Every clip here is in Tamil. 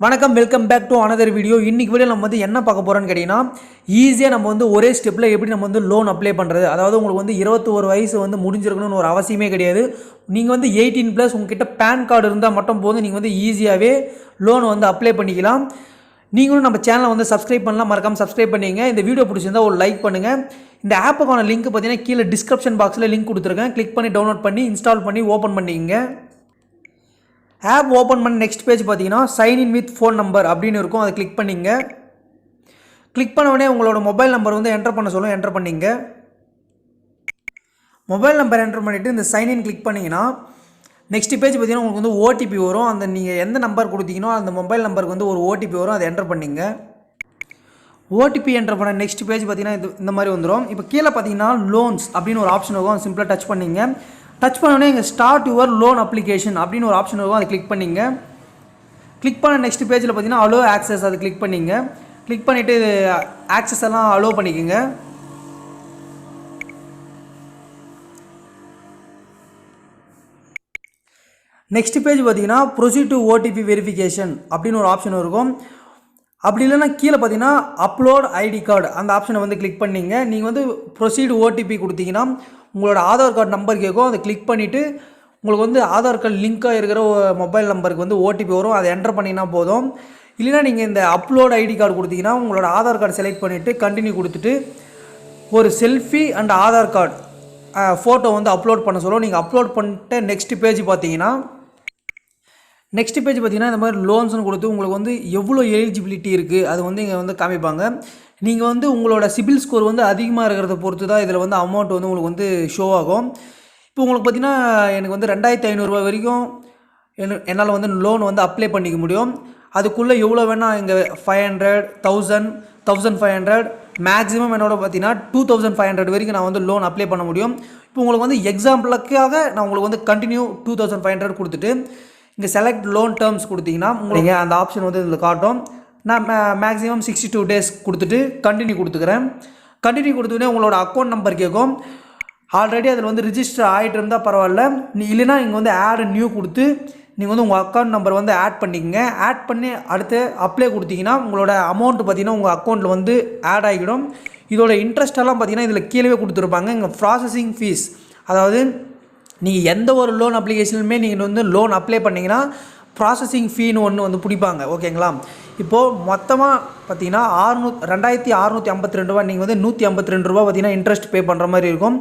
வணக்கம் welcome back to another video. இன்னைக்கு வீடியோ நம்ம வந்து என்ன பார்க்க போறோம்னு கேட்டிங்கன்னா ஈஸியாக நம்ம வந்து ஒரே ஸ்டெப்பில் எப்படி நம்ம வந்து லோன் அப்ளை பண்ணுறது. அதாவது உங்களுக்கு வந்து 21 வயசு வந்து முடிஞ்சிருக்கணும்னு ஒரு அவசியமே கிடையாது. நீங்கள் வந்து 18+ உங்ககிட்ட பேன் கார்டு இருந்தால் மட்டும் போதும் நீங்கள் வந்து ஈஸியாகவே லோன் வந்து அப்ளை பண்ணிக்கலாம். நீங்களும் நம்ம சேனலை வந்து சப்ஸ்கிரைப் பண்ணலாம், மறக்காமல் சப்ஸ்கிரைப் பண்ணிங்க. இந்த வீடியோ பிடிச்சிருந்தால் ஒரு லைக் பண்ணுங்கள். இந்த ஆப்புக்கான லிங்க் பார்த்தீங்கன்னா கீழே டிஸ்கிரிப்ஷன் பாக்ஸில் லிங்க் கொடுத்துருக்கேன். கிளிக் பண்ணி டவுன்லோட் பண்ணி இன்ஸ்டால் பண்ணி ஓப்பன் பண்ணிக்கங்க. ஆப் ஓப்பன் பண்ண நெக்ஸ்ட் பேஜ் பார்த்தீங்கன்னா சைன்இன் வித் ஃபோன் நம்பர் அப்படின்னு இருக்கும். அதை கிளிக் பண்ணிங்க. கிளிக் பண்ண உடனே உங்களோட மொபைல் நம்பர் வந்து என்டர் பண்ண சொல்லும். என்டர் பண்ணிங்க. மொபைல் நம்பர் என்டர் பண்ணிவிட்டு இந்த சைன்இன் கிளிக் பண்ணிங்கன்னா நெக்ஸ்ட் பேஜ் பார்த்தீங்கன்னா உங்களுக்கு வந்து ஓடிபி வரும். அந்த நீங்கள் எந்த நம்பர் கொடுத்தீங்களோ அந்த மொபைல் நம்பருக்கு வந்து ஒரு ஓடிபி வரும். அதை என்டர் பண்ணிங்க. ஓடிபி என்டர் பண்ண நெக்ஸ்ட் பேஜ் பார்த்தீங்கன்னா இந்த மாதிரி வந்துடும். இப்போ கீழே பார்த்தீங்கன்னா லோன்ஸ் அப்படின்னு ஒரு ஆப்ஷன் இருக்கும். சிம்பிளாக டச் பண்ணிங்க. டச் பண்ணோடனே இங்கே ஸ்டார்ட் யுவர் லோன் அப்ளிகேஷன் அப்படின்னு ஒரு ஆப்ஷன் இருக்கும். அதை கிளிக் பண்ணிங்க. கிளிக் பண்ண நெக்ஸ்ட் பேஜில் பார்த்தீங்கன்னா அலோ ஆக்சஸ் அதை கிளிக் பண்ணிங்க. கிளிக் பண்ணிவிட்டு இது ஆக்சஸ் எல்லாம் அலோ பண்ணிக்கோங்க. நெக்ஸ்ட் பேஜ் பார்த்தீங்கன்னா ப்ரொசீட் டு ஓடிபி வெரிஃபிகேஷன் அப்படின்னு ஒரு ஆப்ஷன் இருக்கும். அப்படி இல்லைன்னா கீழே பார்த்தீங்கன்னா அப்லோட் ஐடி கார்டு அந்த ஆப்ஷனை வந்து கிளிக் பண்ணிங்க. நீங்கள் வந்து ப்ரொசீட் ஓடிபி கொடுத்தீங்கன்னா உங்களோட ஆதார் கார்டு நம்பர் கேட்கும். அதை கிளிக் பண்ணிவிட்டு உங்களுக்கு வந்து ஆதார் கார்டு லிங்காக இருக்கிற மொபைல் நம்பருக்கு வந்து ஓடிபி வரும். அதை என்டர் பண்ணிங்கன்னா போதும். இல்லைனா நீங்கள் இந்த அப்லோட் ஐடி கார்டு கொடுத்தீங்கன்னா உங்களோட ஆதார் கார்டு செலக்ட் பண்ணிவிட்டு கண்டினியூ கொடுத்துட்டு ஒரு selfie and Aadhaar card photo வந்து அப்லோட் பண்ண சொல்லுவோம். நீங்கள் அப்லோட் பண்ணிட்டு நெக்ஸ்ட் பேஜ் பார்த்தீங்கன்னா இந்த மாதிரி லோன்ஸ்னு கொடுத்து உங்களுக்கு வந்து எவ்வளோ எலிஜிபிலிட்டி இருக்குது அது வந்து இங்கே வந்து காமிப்பாங்க. நீங்கள் வந்து உங்களோட சிபில் ஸ்கோர் வந்து அதிகமாக இருக்கிறத பொறுத்து தான் இதில் வந்து அமௌண்ட் வந்து உங்களுக்கு வந்து ஷோ ஆகும். இப்போ உங்களுக்கு பார்த்தீங்கன்னா எனக்கு வந்து 2500 வரைக்கும் என்னால் வந்து லோன் வந்து அப்ளை பண்ணிக்க முடியும். அதுக்குள்ளே எவ்வளோ வேணால் இங்கே 500, 1000, 1500 மேக்ஸிமம் என்னோட பார்த்தீங்கன்னா 2500 வரைக்கும் நான் வந்து லோன் அப்ளை பண்ண முடியும். இப்போ உங்களுக்கு வந்து எக்ஸாம்பிளுக்காக நான் உங்களுக்கு வந்து கண்டினியூ 2500 கொடுத்துட்டு இங்கே செலக்ட் லோன் டேர்ம்ஸ் கொடுத்தீங்கன்னா உங்களுக்கு அந்த ஆப்ஷன் வந்து இதில் காட்டும். நான் மேக்ஸிமம் 62 days கொடுத்துட்டு கண்டினியூ கொடுத்துக்கிறேன். கண்டினியூ கொடுத்தோடனே உங்களோட அக்கௌண்ட் நம்பர் கேட்கும். ஆல்ரெடி அதில் வந்து ரிஜிஸ்டர் ஆகிட்டு இருந்தால் பரவாயில்ல. இல்லைனா இங்கே வந்து ஆட் நியூ கொடுத்து நீங்கள் வந்து உங்கள் அக்கௌண்ட் நம்பர் வந்து ஆட் பண்ணிக்கங்க. ஆட் பண்ணி அடுத்து அப்ளை கொடுத்தீங்கன்னா உங்களோட அமௌண்ட்டு பார்த்தீங்கன்னா உங்கள் அக்கௌண்ட்டில் வந்து ஆட் ஆகிடும். இதோட இன்ட்ரெஸ்ட்டெல்லாம் பார்த்தீங்கன்னா இதில் கீழே கொடுத்துருப்பாங்க. இங்கே ப்ராசஸிங் ஃபீஸ், அதாவது நீங்கள் எந்த ஒரு லோன் அப்ளிகேஷனுமே நீங்கள் வந்து லோன் அப்ளை பண்ணிங்கன்னா ப்ராசஸிங் ஃபீன்னு ஒன்று வந்து பிடிப்பாங்க. ஓகேங்களா? இப்போது மொத்தமாக பார்த்தீங்கன்னா 2652 ரூபா, நீங்கள் வந்து 152 ரூபா பார்த்தீங்கன்னா இன்ட்ரெஸ்ட் பே பண்ணுற மாதிரி இருக்கும்.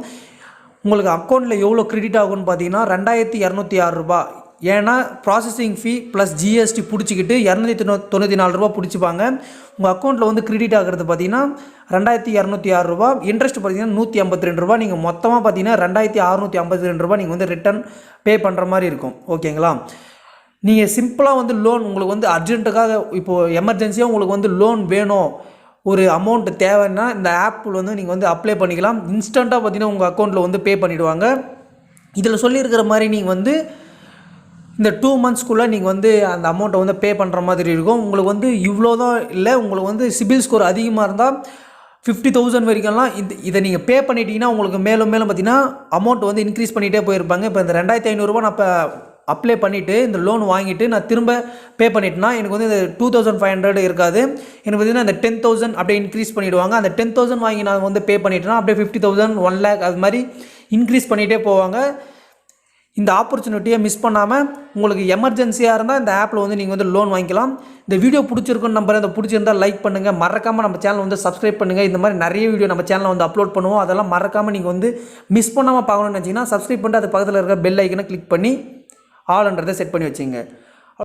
உங்களுக்கு அக்கௌண்ட்டில் எவ்வளோ கிரெடிட் ஆகும்னு பார்த்தீங்கன்னா 2206 ரூபா. ஏன்னா ப்ராசஸிங் ஃபீ ப்ளஸ் ஜிஎஸ்டி பிடிச்சிக்கிட்டு 294 ரூபா பிடிச்சிப்பாங்க. உங்கள் அக்கௌண்ட்டில் வந்து கிரெடிட் ஆகிறது பார்த்தீங்கன்னா 2206 ரூபா. இன்ட்ரெஸ்ட் பார்த்தீங்கன்னா 152 ரூபா. நீங்கள் மொத்தமாக பார்த்தீங்கன்னா 2652 ரூபா நீங்கள் வந்து ரிட்டர்ன் பே பண்ணுற மாதிரி இருக்கும். ஓகேங்களா? நீங்கள் சிம்பிளாக வந்து லோன் உங்களுக்கு வந்து அர்ஜென்ட்டுக்காக இப்போது எமர்ஜென்சியாக உங்களுக்கு வந்து லோன் வேணும், ஒரு அமௌண்ட் தேவைன்னா இந்த ஆப்பில் வந்து நீங்கள் வந்து அப்ளை பண்ணிக்கலாம். இன்ஸ்டண்ட்டாக பார்த்தீங்கன்னா உங்கள் அக்கௌண்ட்டில் வந்து பே பண்ணிவிடுவாங்க. இதில் சொல்லியிருக்கிற மாதிரி நீங்கள் வந்து இந்த 2 monthsக்குள்ளே நீங்கள் வந்து அந்த அமௌண்ட்டை வந்து பே பண்ணுற மாதிரி இருக்கும். உங்களுக்கு வந்து இவ்வளோ தான் இல்லை, உங்களுக்கு வந்து சிபில் ஸ்கோர் அதிகமாக இருந்தால் 50,000 வரைக்கும்லாம் இதை நீங்கள் பே பண்ணிட்டீங்கன்னா உங்களுக்கு மேலும் மேலும் பார்த்தீங்கன்னா அமௌண்ட் வந்து இன்க்ரீஸ் பண்ணிகிட்டே போயிருப்பாங்க. இப்போ இந்த 2500 ரூபா நான் இப்போ அப்ளை பண்ணிவிட்டு இந்த லோன் வாங்கிட்டு நான் திரும்ப பே பண்ணிட்டேன்னா எனக்கு வந்து இந்த 2500 இருக்காது. எனக்கு பார்த்தீங்கன்னா இந்த 10,000 அப்படியே இன்க்ரீஸ் பண்ணிவிடுவாங்க. அந்த 10,000 வாங்கி நான் வந்து பே பண்ணிட்டேன்னா அப்படியே 50,000, 1 lakh அது மாதிரி இன்க்ரீஸ் பண்ணிகிட்டே போவாங்க. இந்த ஆப்பர்ச்சுனிட்டியை மிஸ் பண்ணாமல் உங்களுக்கு எமர்ஜென்சியாக இருந்தால் இந்த ஆப்பில் வந்து நீங்கள் வந்து லோன் வாங்கிக்கலாம். இந்த வீடியோ பிடிச்சிருக்குன்னு நம்புறேன். இந்த பிடிச்சிருந்தால் லைக் பண்ணுங்கள், மறக்காமல் நம்ம சேனல் வந்து சப்ஸ்கிரைப் பண்ணுங்கள். இந்த மாதிரி நிறைய வீடியோ நம்ம சேனலில் வந்து அப்லோட் பண்ணுவோம். அதெல்லாம் மறக்காமல் நீங்கள் வந்து மிஸ் பண்ணாமல் பார்க்கணும்னு நினச்சிங்கன்னா சப்ஸ்கிரைப் பண்ணிட்டு அது பக்கத்தில் இருக்கிற பெல் ஐக்கனை கிளிக் பண்ணி ஆல்ன்றதை செட் பண்ணி வச்சுங்க.